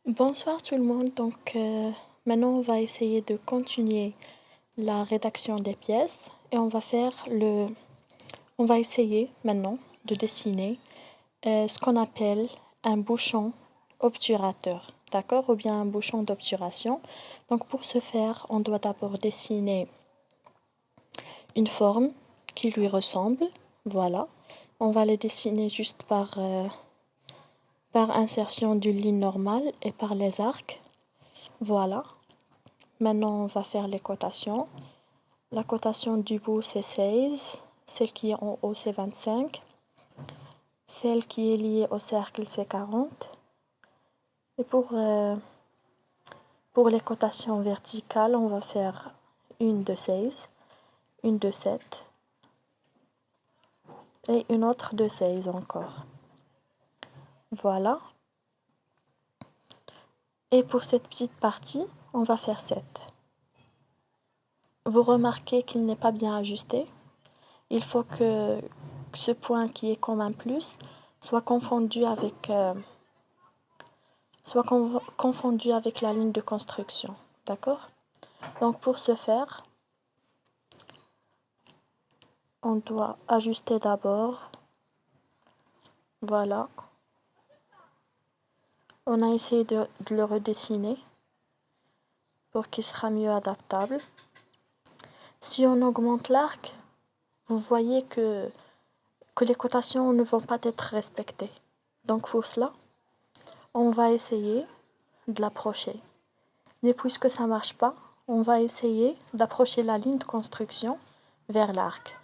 Bonsoir tout le monde. Maintenant on va essayer de continuer la rédaction des pièces et on va essayer maintenant de dessiner ce qu'on appelle un bouchon obturateur, d'accord? Ou bien un bouchon d'obturation. Donc pour ce faire, on doit d'abord dessiner une forme qui lui ressemble. Voilà. On va les dessiner juste par insertion d'une ligne normale et par les arcs. Voilà. Maintenant, on va faire les cotations. La cotation du bout, c'est 16. Celle qui est en haut, c'est 25. Celle qui est liée au cercle, c'est 40. Et pour les cotations verticales, on va faire une de 16, une de 7 et une autre de 16 encore. Voilà. Et pour cette petite partie, on va faire 7. Vous remarquez qu'il n'est pas bien ajusté. Il faut que ce point qui est comme un plus soit confondu avec la ligne de construction. D'accord? Donc pour ce faire, on doit ajuster d'abord. Voilà. On a essayé de le redessiner pour qu'il sera mieux adaptable. Si on augmente l'arc, vous voyez que les cotations ne vont pas être respectées. Donc pour cela, on va essayer de l'approcher. Mais puisque ça ne marche pas, on va essayer d'approcher la ligne de construction vers l'arc.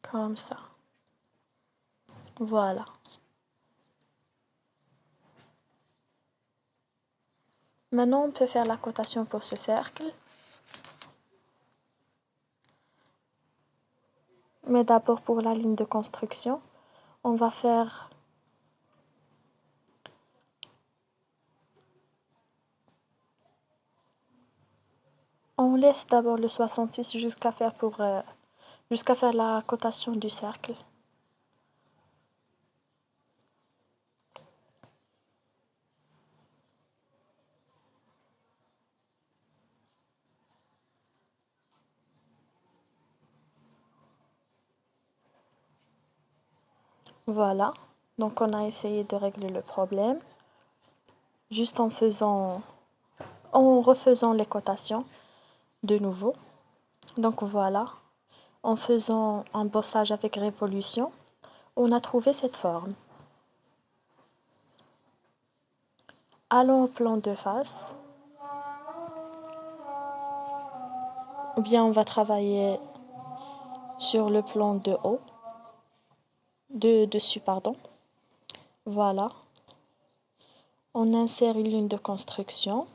Comme ça. Voilà. Maintenant, on peut faire la cotation pour ce cercle. Mais d'abord, pour la ligne de construction, on va faire... On laisse d'abord le 66 jusqu'à faire la cotation du cercle. Voilà. Donc, on a essayé de régler le problème juste en refaisant les cotations de nouveau. Donc, voilà. En faisant un bossage avec révolution, on a trouvé cette forme. Allons au plan de face. Ou bien on va travailler sur le plan de haut. Dessus, pardon. Voilà. On insère une ligne de construction.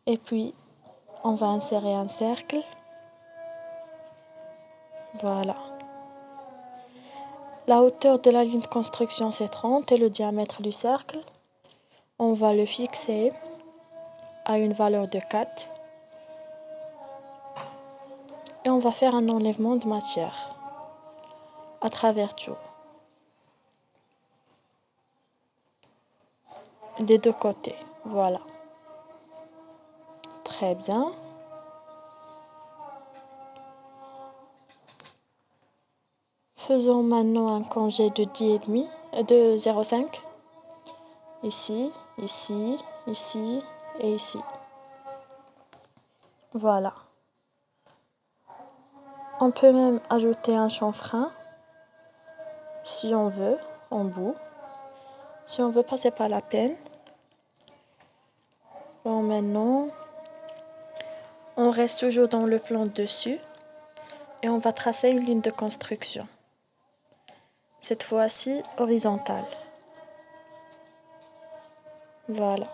Et puis, on va insérer un cercle. Voilà. La hauteur de la ligne de construction, c'est 30 et le diamètre du cercle, on va le fixer à une valeur de 4. Et on va faire un enlèvement de matière à travers tout. Des deux côtés. Voilà. Très bien. Faisons maintenant un congé de 10,5, de 0,5. Ici, ici, ici et ici. Voilà. On peut même ajouter un chanfrein, si on veut, en bout. Si on veut pas, c'est pas la peine. Bon, maintenant, on reste toujours dans le plan dessus et on va tracer une ligne de construction. Cette fois-ci, horizontale. Voilà.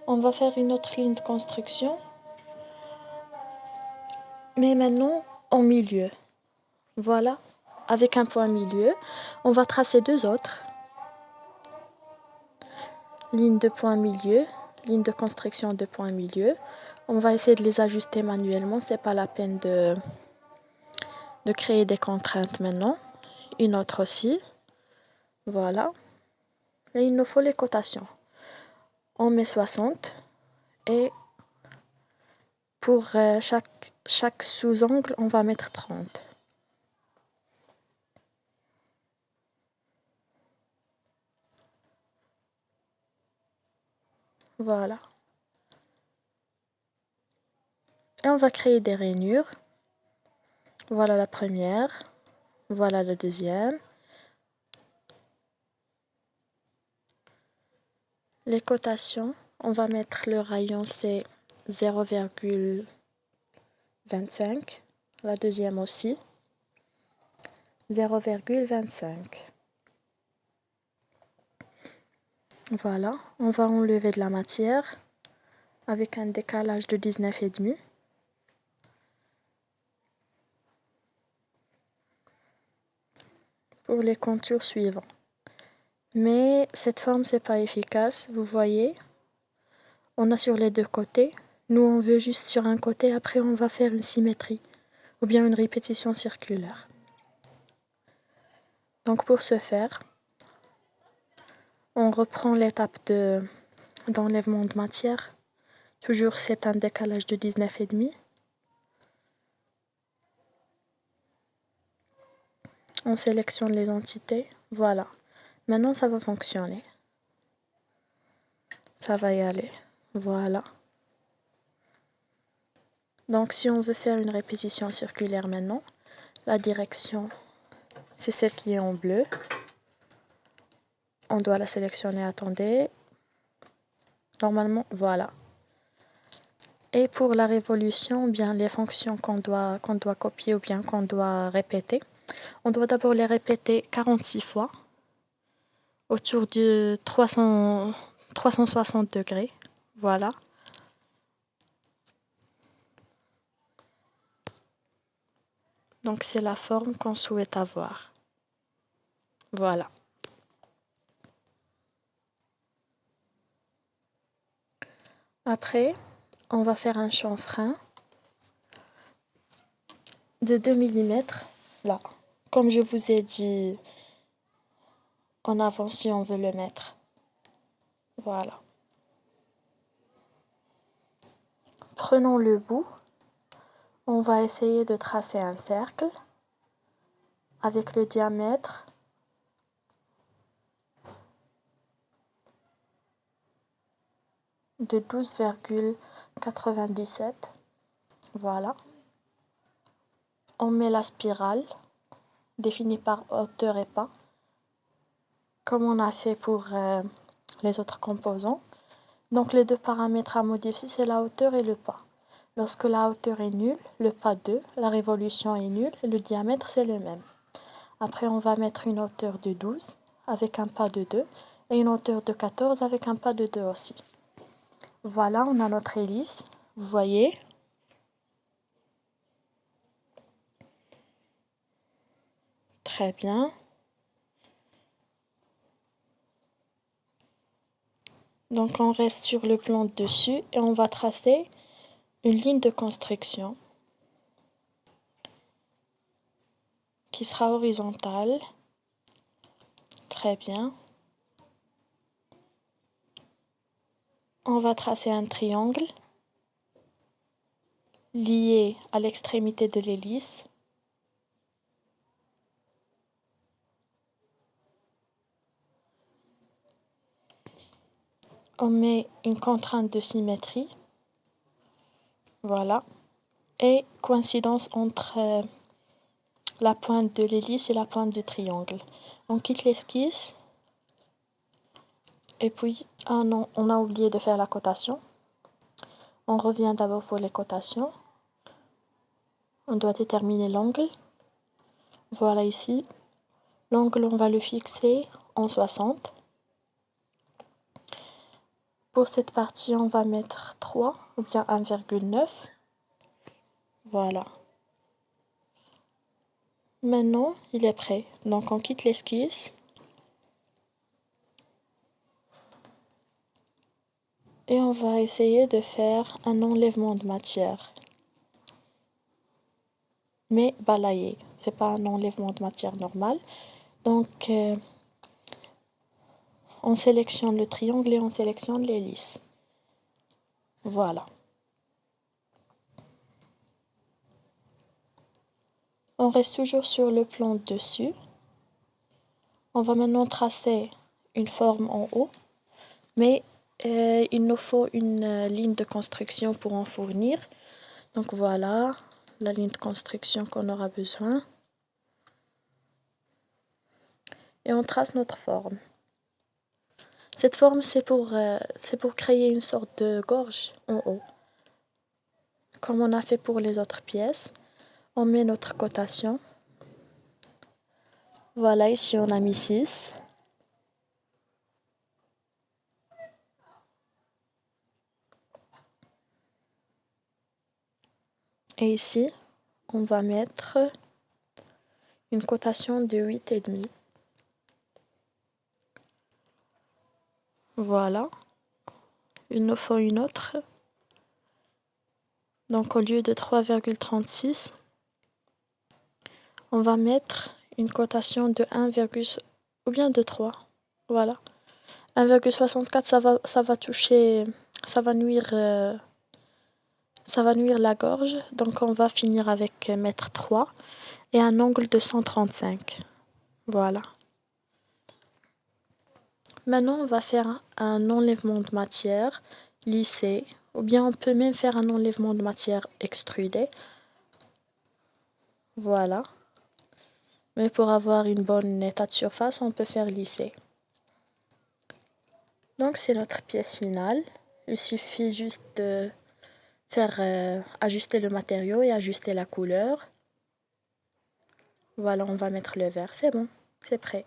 On va faire une autre ligne de construction, mais maintenant en milieu. Voilà. Avec un point milieu, on va tracer deux autres. Ligne de point milieu, ligne de construction de point milieu. On va essayer de les ajuster manuellement, c'est pas la peine de créer des contraintes maintenant. Une autre aussi. Voilà. Et il nous faut les cotations. On met 60 et pour chaque sous-angle, on va mettre 30. Voilà. Et on va créer des rainures. Voilà la première. Voilà la deuxième. Les cotations, on va mettre le rayon, c'est 0,25. La deuxième aussi. 0,25. Voilà, on va enlever de la matière avec un décalage de 19,5. Pour les contours suivants. Mais cette forme, c'est pas efficace, vous voyez. On a sur les deux côtés. Nous, on veut juste sur un côté, après on va faire une symétrie ou bien une répétition circulaire. Donc pour ce faire, on reprend l'étape d'enlèvement de matière. Toujours c'est un décalage de 19,5. On sélectionne les entités. Voilà. Maintenant ça va fonctionner. Ça va y aller. Voilà. Donc si on veut faire une répétition circulaire maintenant, la direction, c'est celle qui est en bleu. On doit la sélectionner, attendez. Normalement, voilà. Et pour la révolution, bien les fonctions qu'on doit copier ou bien qu'on doit répéter, on doit d'abord les répéter 46 fois autour de 360 degrés. Voilà. Donc c'est la forme qu'on souhaite avoir. Voilà. Après, on va faire un chanfrein de 2 mm là. Comme je vous ai dit en avant si on veut le mettre. Voilà. Prenons le bout. On va essayer de tracer un cercle avec le diamètre de 12,97. Voilà. On met la spirale définie par hauteur et pas, comme on a fait pour les autres composants. Donc les deux paramètres à modifier, c'est la hauteur et le pas. Lorsque la hauteur est nulle, le pas 2, la révolution est nulle et le diamètre c'est le même. Après on va mettre une hauteur de 12 avec un pas de 2 et une hauteur de 14 avec un pas de 2 aussi. Voilà, on a notre hélice, vous voyez. Très bien. Donc on reste sur le plan de dessus et on va tracer une ligne de construction qui sera horizontale. Très bien. On va tracer un triangle lié à l'extrémité de l'hélice. On met une contrainte de symétrie. Voilà. Et coïncidence entre la pointe de l'hélice et la pointe du triangle. On quitte l'esquisse. Et puis, ah non, on a oublié de faire la cotation. On revient d'abord pour les cotations. On doit déterminer l'angle. Voilà ici. L'angle, on va le fixer en 60. Pour cette partie, on va mettre 3 ou bien 1,9. Voilà. Maintenant, il est prêt. Donc, on quitte l'esquisse. Et on va essayer de faire un enlèvement de matière. Mais balayé. c'est pas un enlèvement de matière normal. Donc, on sélectionne le triangle et on sélectionne l'hélice. Voilà. On reste toujours sur le plan dessus. On va maintenant tracer une forme en haut, mais il nous faut une ligne de construction pour en fournir. Donc voilà la ligne de construction qu'on aura besoin. Et on trace notre forme. Cette forme, c'est pour créer une sorte de gorge en haut. Comme on a fait pour les autres pièces, on met notre cotation. Voilà, ici on a mis 6. Et ici, on va mettre une cotation de 8,5. Voilà. Il nous faut une autre. Donc au lieu de 3,36, on va mettre une cotation de 1, ou bien de 3. Voilà. 1,64, ça va toucher, ça va nuire la gorge. Donc on va finir avec mettre 3 et un angle de 135. Voilà. Maintenant, on va faire un enlèvement de matière lissé, ou bien on peut même faire un enlèvement de matière extrudée. Voilà. Mais pour avoir une bonne état de surface, on peut faire lisser. Donc c'est notre pièce finale. Il suffit juste de faire ajuster le matériau et ajuster la couleur. Voilà, on va mettre le verre. C'est bon, c'est prêt.